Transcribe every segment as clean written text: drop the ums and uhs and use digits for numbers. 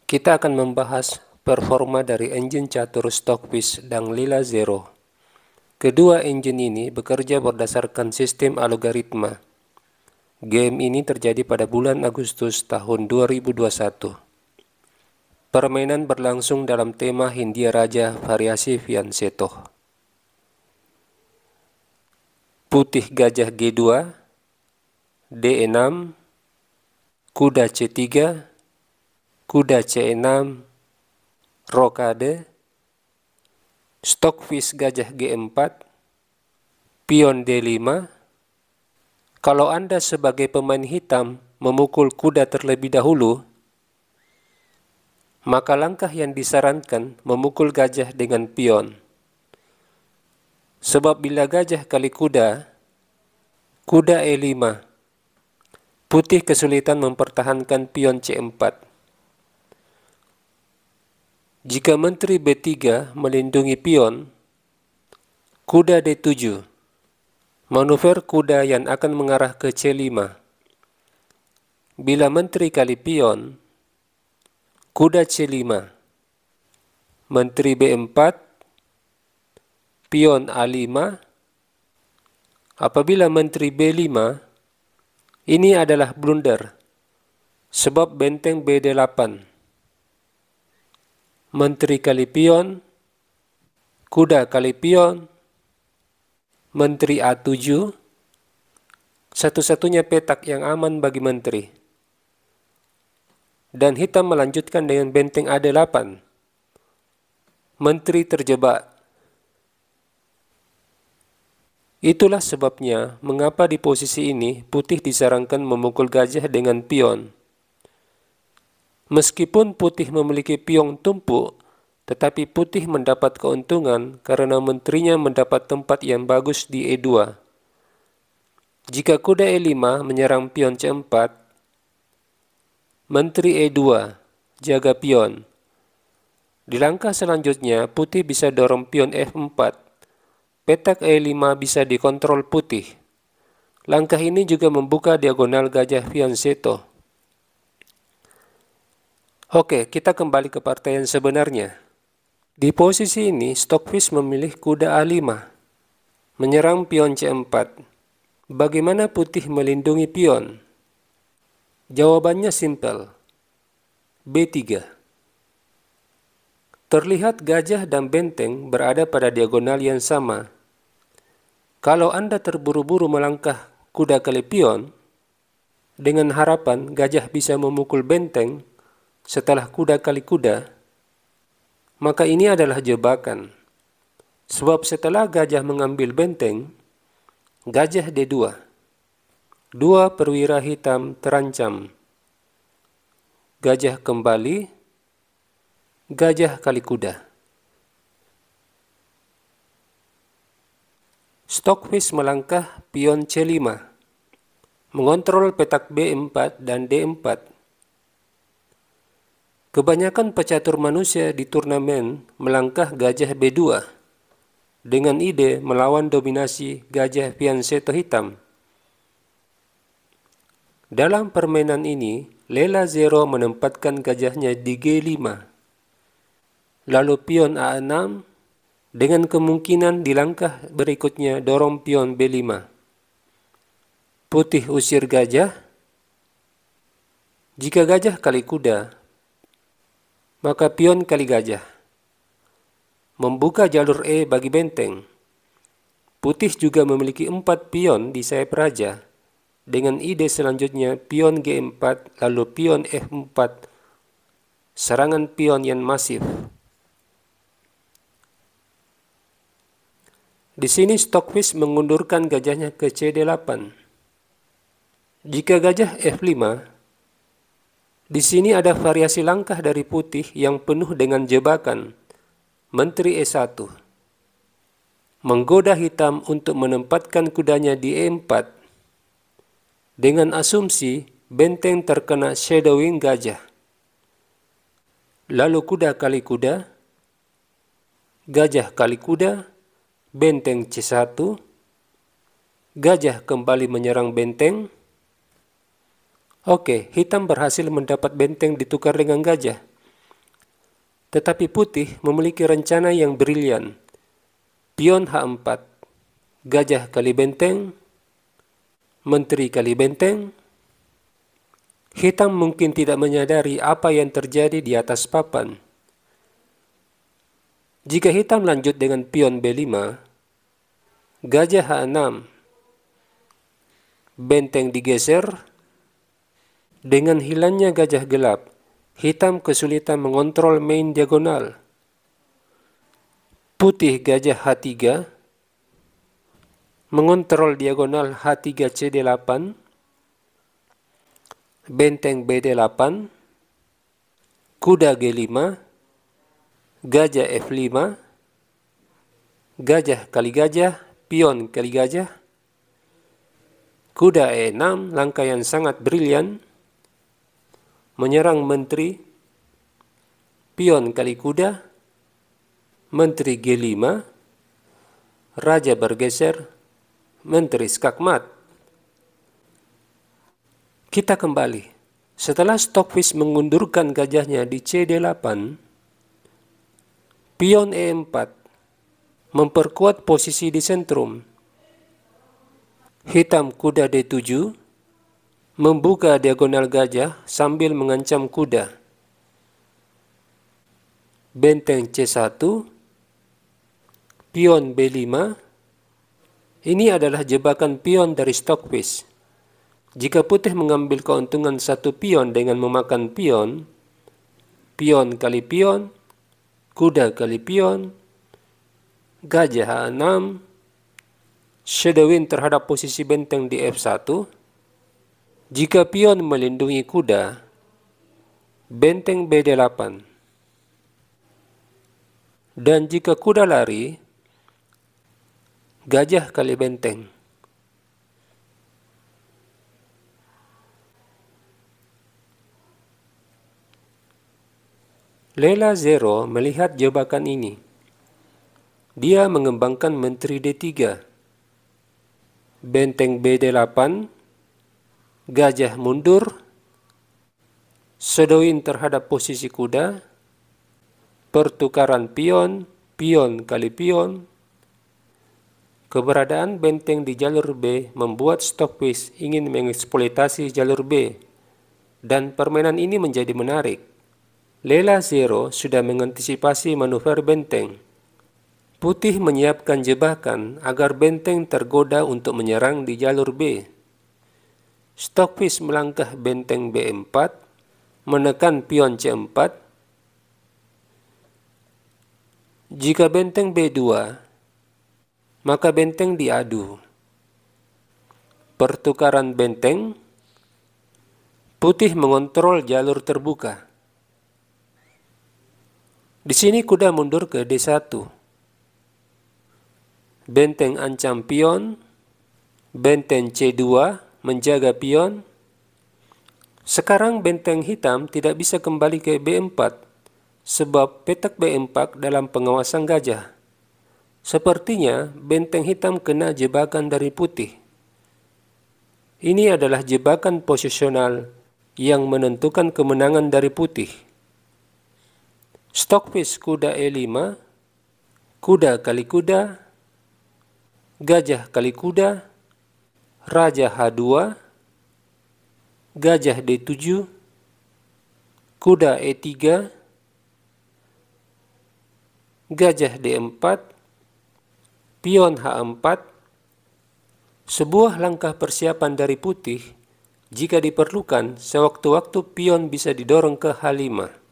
Kita akan membahas performa dari engine catur Stockfish dan Lila Zero. Kedua engine ini bekerja berdasarkan sistem algoritma. Game ini terjadi pada bulan Agustus tahun 2021. Permainan berlangsung dalam tema Hindia Raja variasi Fianchetto. Putih gajah G2, D6, kuda C3, kuda C6, rokade, Stockfish gajah G4, pion D5. Kalau Anda sebagai pemain hitam memukul kuda terlebih dahulu, maka langkah yang disarankan memukul gajah dengan pion. Sebab bila gajah kali kuda, kuda E5, putih kesulitan mempertahankan pion C4. Jika menteri B3 melindungi pion, kuda D7, manuver kuda yang akan mengarah ke C5. Bila menteri kali pion, kuda C5, menteri B4, pion A5. Apabila menteri B5, ini adalah blunder, sebab benteng B8. Menteri kali pion, kuda kali pion, menteri A7, satu-satunya petak yang aman bagi menteri. Dan hitam melanjutkan dengan benteng A8. Menteri terjebak. Itulah sebabnya mengapa di posisi ini putih disarankan memukul gajah dengan pion. Meskipun putih memiliki pion tumpuk, tetapi putih mendapat keuntungan karena menterinya mendapat tempat yang bagus di E2. Jika kuda E5 menyerang pion C4, menteri E2 jaga pion. Di langkah selanjutnya, putih bisa dorong pion F4. Petak E5 bisa dikontrol putih. Langkah ini juga membuka diagonal gajah Fianchetto. Oke, kita kembali ke partai yang sebenarnya. Di posisi ini, Stockfish memilih kuda A5, menyerang pion C4. Bagaimana putih melindungi pion? Jawabannya simpel, B3. Terlihat gajah dan benteng berada pada diagonal yang sama. Kalau Anda terburu-buru melangkah kuda kali pion, dengan harapan gajah bisa memukul benteng setelah kuda kali kuda, maka ini adalah jebakan. Sebab setelah gajah mengambil benteng, gajah D2. Dua perwira hitam terancam. Gajah kembali, gajah kali kuda. Stockfish melangkah pion C5, mengontrol petak B4 dan D4. Kebanyakan pecatur manusia di turnamen melangkah gajah B2 dengan ide melawan dominasi gajah Fianchetto hitam. Dalam permainan ini, Lila Zero menempatkan gajahnya di G5, lalu pion A6, dengan kemungkinan di langkah berikutnya dorong pion B5. Putih usir gajah. Jika gajah kali kuda, maka pion kali gajah. Membuka jalur E bagi benteng. Putih juga memiliki 4 pion di sayap raja. Dengan ide selanjutnya pion G4 lalu pion F4. Serangan pion yang masif. Di sini Stockfish mengundurkan gajahnya ke CD8. Jika gajah F5, di sini ada variasi langkah dari putih yang penuh dengan jebakan. Menteri E1. Menggoda hitam untuk menempatkan kudanya di E4. Dengan asumsi benteng terkena shadowing gajah. Lalu kuda kali kuda, gajah kali kuda, benteng C1, gajah kembali menyerang benteng. Oke, hitam berhasil mendapat benteng ditukar dengan gajah. Tetapi putih memiliki rencana yang brilian. Pion H4, gajah kali benteng, menteri kali benteng. Hitam mungkin tidak menyadari apa yang terjadi di atas papan. Jika hitam lanjut dengan pion B5, gajah H6, benteng digeser. Dengan hilangnya gajah gelap, hitam kesulitan mengontrol main diagonal. Putih gajah H3, mengontrol diagonal H3 CD8, benteng BD8, kuda G5, gajah F5, gajah kali gajah, pion kali gajah, kuda E6, langkah yang sangat brilian, menyerang menteri, pion kali kuda, menteri G5, raja bergeser, menteri skakmat. Kita kembali. Setelah Stockfish mengundurkan gajahnya di CD8, pion E4 memperkuat posisi di sentrum. Hitam kuda D7 membuka diagonal gajah sambil mengancam kuda. Benteng C1, pion B5. Ini adalah jebakan pion dari Stockfish. Jika putih mengambil keuntungan satu pion dengan memakan pion, pion kali pion, kuda kali pion, gajah H6, shadowing terhadap posisi benteng di F1. Jika pion melindungi kuda, benteng BD8. Dan jika kuda lari, gajah kali benteng. Lela Zero melihat jebakan ini. Dia mengembangkan menteri D3. Benteng BD8, gajah mundur, shadowing terhadap posisi kuda, pertukaran pion, pion kali pion. Keberadaan benteng di jalur B membuat Stockfish ingin mengeksploitasi jalur B, dan permainan ini menjadi menarik. Lela Zero sudah mengantisipasi manuver benteng. Putih menyiapkan jebakan agar benteng tergoda untuk menyerang di jalur B. Stockfish melangkah benteng B4, menekan pion C4. Jika benteng B2, maka benteng diadu. Pertukaran benteng, putih mengontrol jalur terbuka. Di sini kuda mundur ke D1. Benteng ancam pion, benteng C2 menjaga pion. Sekarang benteng hitam tidak bisa kembali ke B4, sebab petak B4 dalam pengawasan gajah. Sepertinya benteng hitam kena jebakan dari putih. Ini adalah jebakan posisional yang menentukan kemenangan dari putih. Stockfish kuda E5, kuda kali kuda, gajah kali kuda, raja H2, gajah D7, kuda E3, gajah D4, pion H4. Sebuah langkah persiapan dari putih. Jika diperlukan, sewaktu-waktu pion bisa didorong ke H5.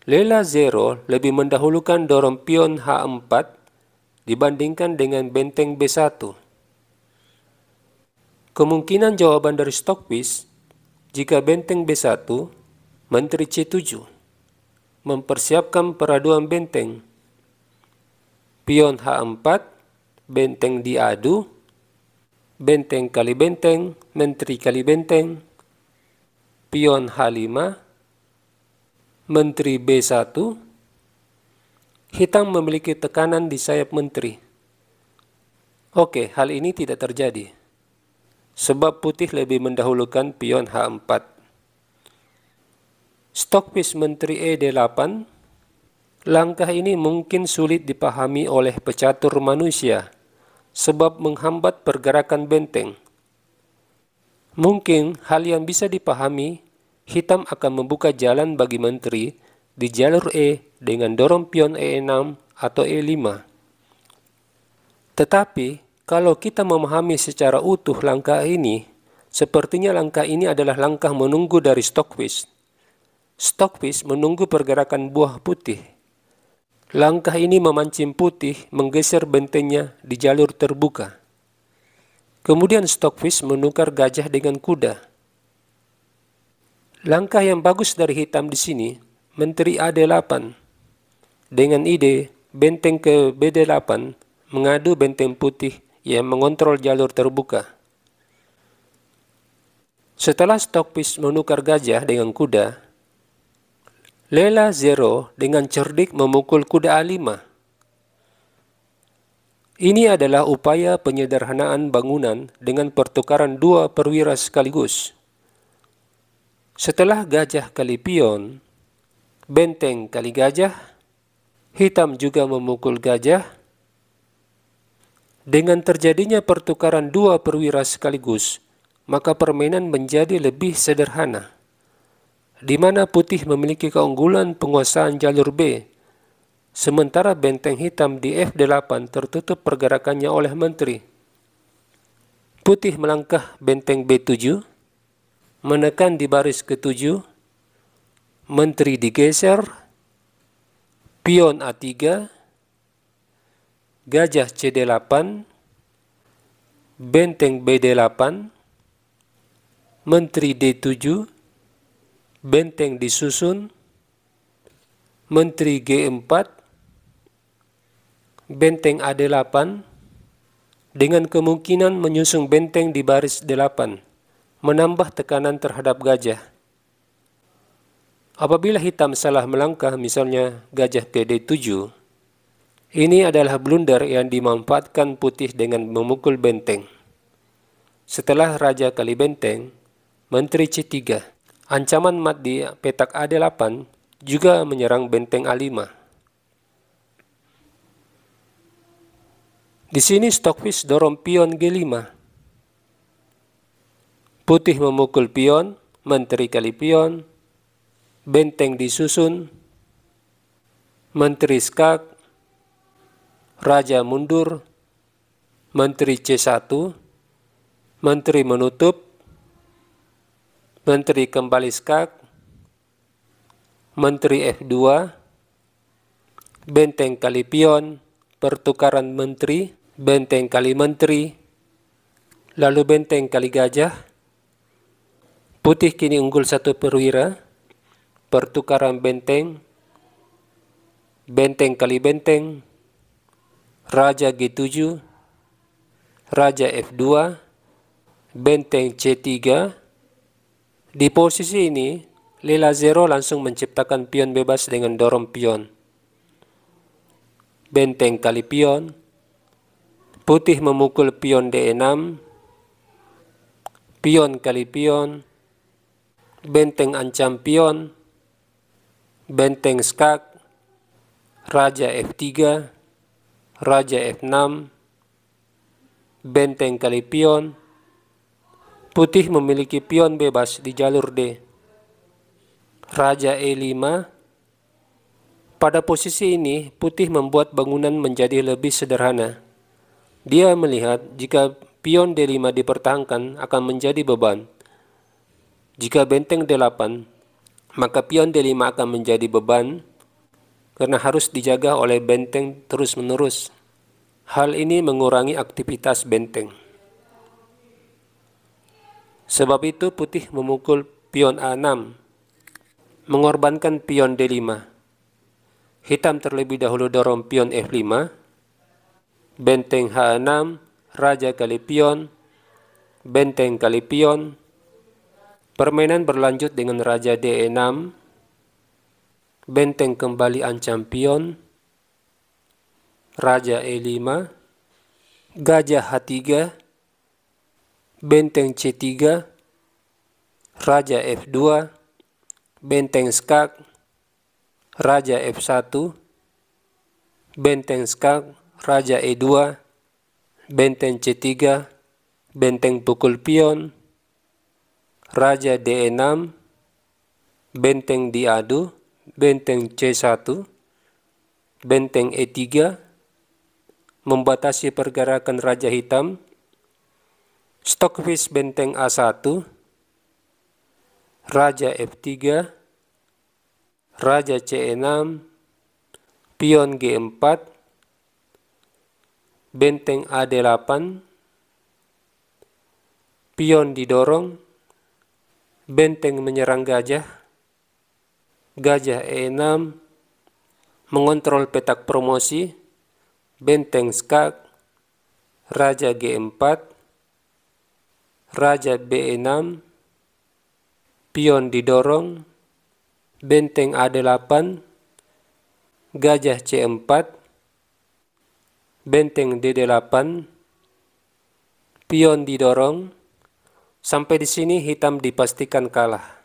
Lela Zero lebih mendahulukan dorong pion H4 dibandingkan dengan benteng B1. Kemungkinan jawaban dari Stockfish, jika benteng B1, menteri C7, mempersiapkan peraduan benteng. Pion H4, benteng diadu, benteng kali benteng, menteri kali benteng, pion H5, menteri B1, hitam memiliki tekanan di sayap menteri. Oke, hal ini tidak terjadi, sebab putih lebih mendahulukan pion H4. Stockfish menteri E8, Langkah ini mungkin sulit dipahami oleh pecatur manusia, sebab menghambat pergerakan benteng. Mungkin hal yang bisa dipahami, hitam akan membuka jalan bagi menteri di jalur E dengan dorong pion E6 atau E5. Tetapi, kalau kita memahami secara utuh langkah ini, sepertinya langkah ini adalah langkah menunggu dari Stockfish. Stockfish menunggu pergerakan buah putih. Langkah ini memancing putih menggeser bentengnya di jalur terbuka. Kemudian Stockfish menukar gajah dengan kuda. Langkah yang bagus dari hitam di sini, menteri A8. Dengan ide benteng ke B8 mengadu benteng putih yang mengontrol jalur terbuka. Setelah Stockfish menukar gajah dengan kuda, Lela Zero dengan cerdik memukul kuda A5. Ini adalah upaya penyederhanaan bangunan dengan pertukaran dua perwira sekaligus. Setelah gajah kali pion, benteng kali gajah, hitam juga memukul gajah. Dengan terjadinya pertukaran dua perwira sekaligus, maka permainan menjadi lebih sederhana, di mana putih memiliki keunggulan penguasaan jalur B, sementara benteng hitam di F8 tertutup pergerakannya oleh menteri. Putih melangkah benteng B7, menekan di baris ke-7, menteri digeser, pion A3, gajah C8, benteng B8, menteri D7, benteng disusun, menteri G4, benteng A8, dengan kemungkinan menyusun benteng di baris 8, menambah tekanan terhadap gajah. Apabila hitam salah melangkah, misalnya gajah ke D7, ini adalah blunder yang dimanfaatkan putih dengan memukul benteng. Setelah raja kali benteng, menteri C3. Ancaman mat di petak A8 juga menyerang benteng A5. Di sini Stockfish dorong pion G5. Putih memukul pion, menteri kali pion, benteng disusun, menteri skak, raja mundur, menteri C1, menteri menutup, menteri kembali skak, menteri F2, benteng kali pion, pertukaran menteri, benteng kali menteri, lalu benteng kali gajah. Putih kini unggul satu perwira, pertukaran benteng, benteng kali benteng, raja G7, raja F2, benteng C3. Di posisi ini, Lela Zero langsung menciptakan pion bebas dengan dorong pion. Benteng kali pion, putih memukul pion D6, pion kali pion, benteng ancam pion, benteng skak, raja F3, raja F6, benteng kali pion. Putih memiliki pion bebas di jalur D. Raja E5. Pada posisi ini, putih membuat bangunan menjadi lebih sederhana. Dia melihat jika pion D5 dipertahankan akan menjadi beban. Jika benteng D8, maka pion D5 akan menjadi beban karena harus dijaga oleh benteng terus-menerus. Hal ini mengurangi aktivitas benteng. Sebab itu putih memukul pion A6, mengorbankan pion D5. Hitam terlebih dahulu dorong pion F5, benteng H6, raja kali pion, benteng kali pion. Permainan berlanjut dengan raja D6, benteng kembali ancam pion, raja E5, gajah H3, benteng C3, raja F2, benteng skak, raja F1, benteng skak, raja E2, benteng C3, benteng pukul pion, raja D6, benteng diadu, benteng C1, benteng E3, membatasi pergerakan raja hitam, Stockfish benteng A1, raja F3, raja C6, pion G4, benteng A8, pion didorong, benteng menyerang gajah, gajah E6, mengontrol petak promosi, benteng skak, raja G4, raja B6, pion didorong, benteng A8, gajah C4, benteng D8, pion didorong. Sampai di sini hitam dipastikan kalah.